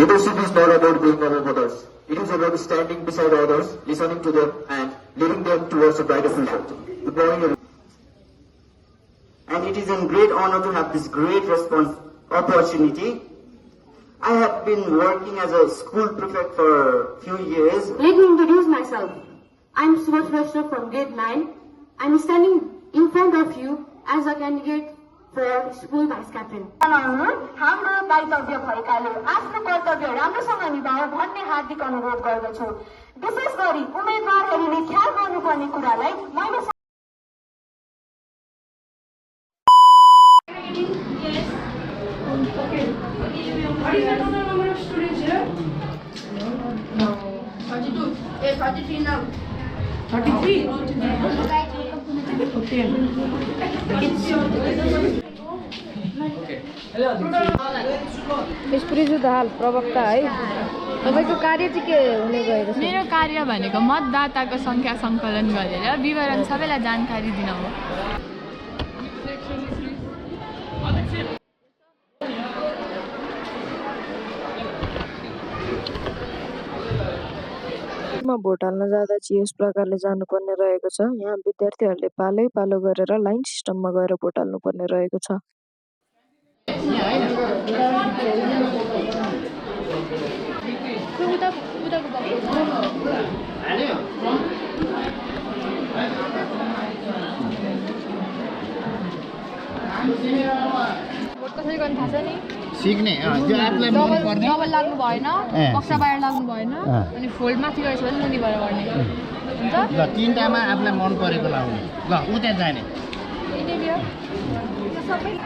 Leadership is not about being above others. It is about standing beside others, listening to them, and leading them towards a brighter future. Good morning, and it is a great honor to have this great opportunity. I have been working as a school prefect for a few years. Let me introduce myself. I'm Subhash Vaishnav from grade 9. I'm standing in front of you as a candidate for school vice captain. हाम्रो दायित्व भएकाले आफ्नो कर्तव्य राम्रोसँग निभाऊ भन्ने हार्दिक अनुरोध गर्दछु। विशेष गरी उम्मेदवारहरूले ख्याल गर्नुपर्ने कुरालाई मैले What is the total number of students here? No. 32. Yes, 33 now. 33? स्पृशु Dahal प्रवक्ता है तपाईको कार्य चाहिँ के हुने गएको छ? मेरो कार्य भनेको मतदाताको संख्या संकलन गरेर विवरण सबैलाई जानकारी दिन हो। भोट हाल्न जाँदा चाहिँ यस प्रकारले जानुपर्ने रहेको छ। यहाँ विद्यार्थीहरूले पालै पालो गरेर लाइन सिस्टममा गएर भोट हाल्नुपर्ने रहेको छ। भोट कसरी गर्न थाहा छ नि? सिक्ने जो आफूलाई मन पर्ने डबल लाग्नु भएन, बक्सा बाहिर लाग्नु भएन, अनि फोल्ड माथि गरेछ भने मुनि भएर गर्ने हुन्छ। ल तीनटामा आफूलाई मन परेको लाउने। ल उ त्यहाँ जाने।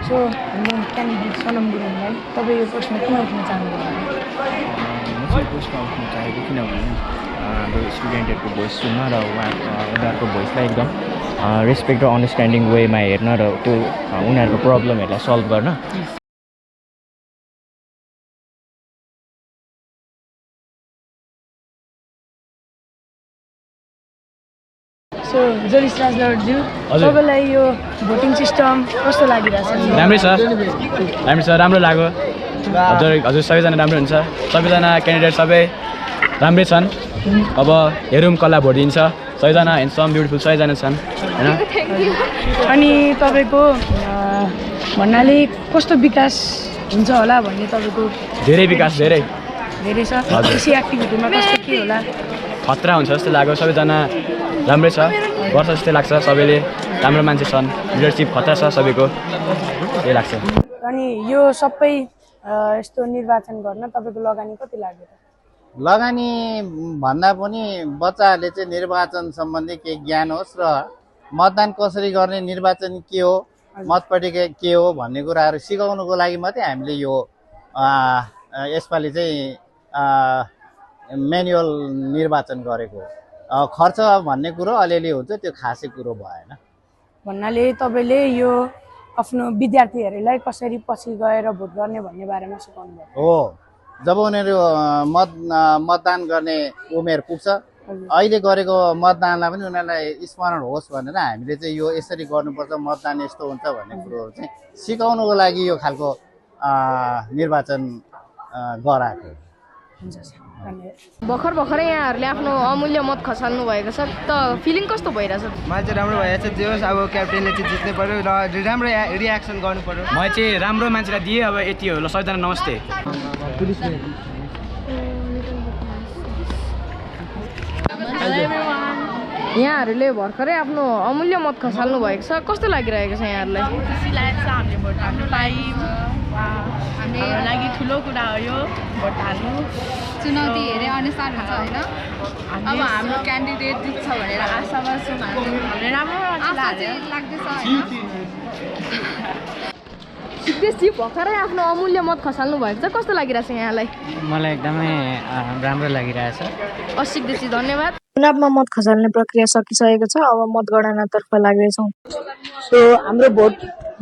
सो हाम्रो क्यान्डिडेट सनम गुरुङलाई तपाईँ यो प्रश्न किन उठ्न चाहनुहुन्छ? म चाहिँ प्रश्न उठ्न चाहेको किनभने हाम्रो स्टुडेन्टहरूको भोइस सुन्न र उनीहरूको भोइसलाई एकदम रेस्पेक्ट र अन्डरस्ट्यान्डिङ वेमा हेर्न र त्यो उनीहरूको प्रब्लमहरूलाई सल्भ गर्न। सो जोलिस राजलज्यू तपाईँलाई यो भोटिङ सिस्टम कस्तो लागिरहेछ? राम्रै छ, राम्रो लाग्यो। हजुर सबैजना राम्रो हुन्छ, सबैजना क्यान्डिडेट सबै राम्रै छन्। अब हेरौँ कसलाई भोट दिन्छ। सबैजना ह्यान्डसम ब्युटिफुल सबैजना छन् हैन। अनि तपाईँको भन्नाले कस्तो विकास हुन्छ होला भन्ने तपाईँको? धेरै विकास धेरै छ। कृषि एक्टिभिटीमा कस्तो के होला? खतरा हुन्छ जस्तो लाग्यो। सबैजना राम्रै छ, गर्छ जस्तै लाग्छ। सबैले राम्रो मान्छे छन्, लिडरसिप खतरा छ सबैको, त्यही लाग्छ। अनि यो सबै यस्तो निर्वाचन गर्न तपाईँको लगानी कति लाग्यो? लगानी भन्दा पनि बच्चाहरूले चाहिँ निर्वाचन सम्बन्धी केही ज्ञान होस् र मतदान कसरी गर्ने, निर्वाचन के हो, मतपट्टिका के हो भन्ने कुराहरू सिकाउनुको लागि मात्रै हामीले यो यसपालि चाहिँ म्यानुअल निर्वाचन गरेको। खर्च भन्ने कुरो अलिअलि हुन्छ, त्यो खासै कुरो भएन। भन्नाले तपाईँले यो आफ्नो विद्यार्थीहरूलाई कसरी पछि गएर भोट गर्ने भन्ने बारेमा सिकाउनु भयो हो। जब उनीहरू मतदान गर्ने उमेर पुग्छ, अहिले गरेको मतदानलाई पनि उनीहरूलाई स्मरण होस् भनेर हामीले चाहिँ यो यसरी गर्नुपर्छ, मतदान यस्तो हुन्छ भन्ने कुरोहरू चाहिँ सिकाउनुको लागि यो खालको निर्वाचन गराएको। भर्खरै यहाँहरूले आफ्नो अमूल्य मत खसाल्नु भएको छ, त फिलिङ कस्तो भइरहेछ? मलाई चाहिँ राम्रो भइरहेछ। जे होस् अब क्याप्टेनले चाहिँ जित्नै पर्यो र राम्रो रियाक्सन गर्नु पर्यो। म चाहिँ राम्रो मान्छेलाई दिएँ, अब यति हो। ल सबैजना नमस्ते। यहाँहरूले भर्खरै आफ्नो अमूल्य मत खसाल्नु भएको छ, कस्तो लागिरहेको छ यहाँहरूलाई? खुसी लागेको छ, हामीले भोट हाल्नु पायौँ। हाम्रो लागि ठुलो कुरा हो यो भोट हाल्नु। चुनौती हेरे अनुसार हुन्छ होइन। अब हाम्रो क्यान्डिडेट जित्छ भनेर आशामा छौँ। हामीले राम्रो लाग्दैछ होइन। सिद्धेशजी भर्खरै आफ्नो अमूल्य मत खसाल्नु भएको छ, कस्तो लागिरहेछ यहाँलाई? मलाई एकदमै राम्रो लागिरहेछ। सिद्धेशजी धन्यवाद। चुनावमा मत खसाल्ने प्रक्रिया सकिसकेको छ, अब मतगणनातर्फ लाग्दैछौँ। सो हाम्रो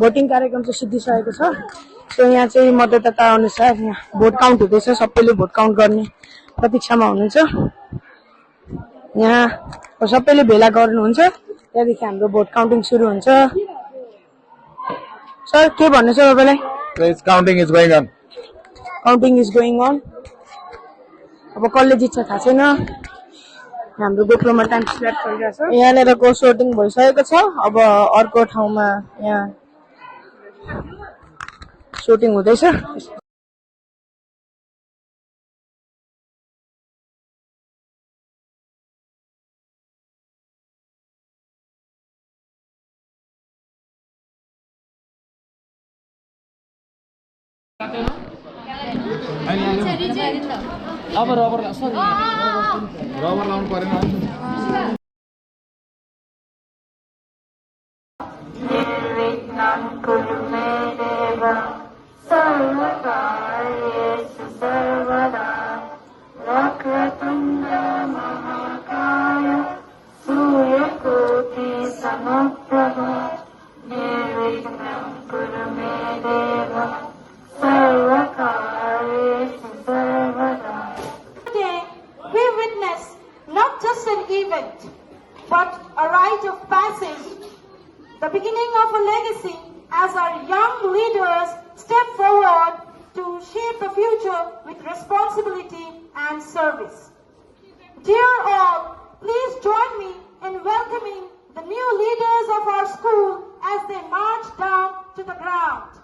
भोटिङ कार्यक्रम चाहिँ सिद्धिसकेको छ। सो यहाँ चाहिँ मतदाता अनुसार यहाँ भोट काउन्ट हुँदैछ। सबैले भोट काउन्ट गर्ने प्रतीक्षामा हुनुहुन्छ। यहाँ सबैले भेला गर्नुहुन्छ, त्यहाँदेखि हाम्रो भोट काउन्टिङ सुरु हुन्छ। सर के भन्नु छ तपाईँलाई? Counting is going on. Counting is going on. अब कसले जित्छ थाहा छैन हाम्रो गोप्रोमा टाइम स्टार्ट गरिरहेछ यहाँनिरको सोटिङ भइसकेको छ अब अर्को ठाउँमा यहाँ सोटिङ हुँदैछ अब रबर लाउनु परेन Today, we witness not just an event, but a rite of passage, the beginning of a legacy as our young leaders step forward to shape a future with responsibility and service. Dear all, please join me in welcoming the new leaders of our school as they march down to the ground.